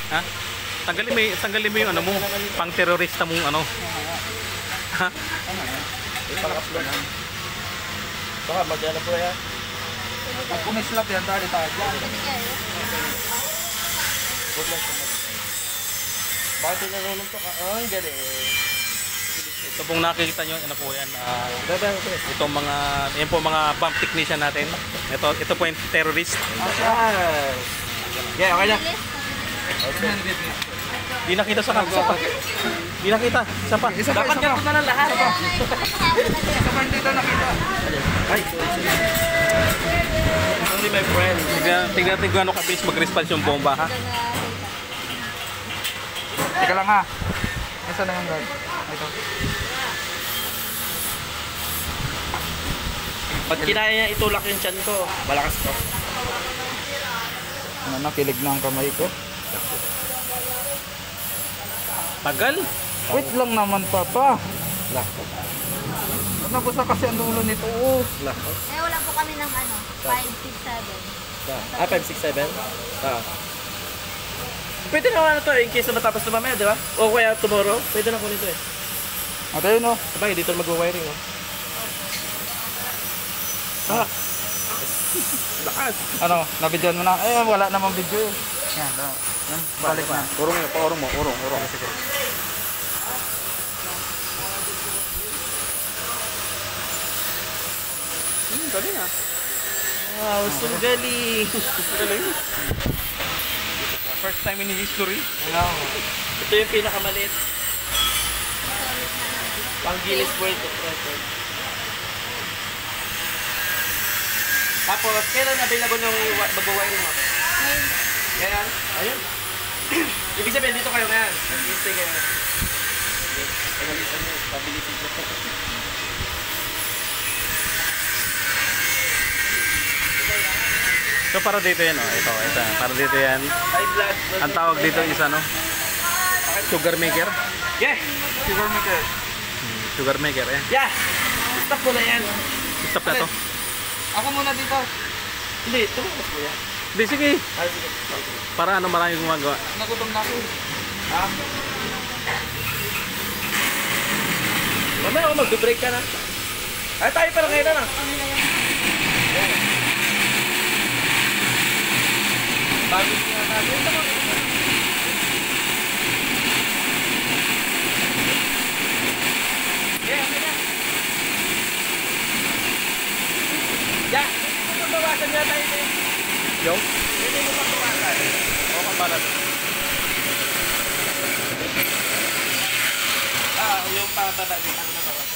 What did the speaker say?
Ha? Tanggalin mo yung ano mo, pang terorista mong ano. Ha? Ipang-upload na. Baka mag-ano po yan. Pag kumislap yan, dali tayo dyan. Bakit yung nanununtok ka? Oh, ang galing. Ito pong nakikita nyo, ano po yan. Itong mga, yan po mga bomb technician natin. Ito po yung terrorist. Yeah, okay na. Di nakita sa kanto. Di nakita. Isa pa. Dapat ganito na lang lahat. Isa pa hindi ito nakita. Ay, only my friend. Tignan natin kung ano kabilis mag-response yung bomba, ha? Teka lang ha. Nasaan na yung guard? Ito. Pag kinaya niya itulak yung tiyan ko, malakas ko. Ano, nakilig na ang kamay ko. Tagal. Wait lang naman, Papa. Nabos na kasi ang dulo nito. Eh, wala po kami ng ano, 5, 6, 7. 5, 6, 7? Pwede naman na to in case na matapos na mamaya, di ba? O kaya tomorrow, pwede na ko nito eh. Ate yun o. Sabay, dito mag-wiring o. Lakas. Ano, nabidyoan mo na? Eh, wala namang video eh. Yan, balik na. Urong mo. Sige. Galing ah. Wow, so galing. Galing. First time in history. Ito yung pinakamaliit. Pang Guinness World of Record. Tapos, kailan available yung mag-wiring mo? Ngayon? Ayun. Ibig sabihin, dito kayo ngayon. Nag-stay kayo ngayon. Pagalitan nyo, pabilisin ko. So para dito yan, oh. Ito. Para dito yan. High blood. Ang tawag dito is ano? Sugar maker. Yeah! Sugar maker. Sugar maker, eh. Yeah! Stop mo na yan. Stop na to. Ako muna dito. Hindi, tumakas mo yan. Hindi, sige. Sige. Para ano, marami gumagawa. Nagutom na ako. Mamaya ako mag-break ka na. Ay, tayo parang ngayon na. Bagay nga natin. Yeah, okay na. Yeah, hindi mo bawasan yata ito. Yung? Hindi mo bawasan. O, kabalat. Yung pababa din ang nabawasan.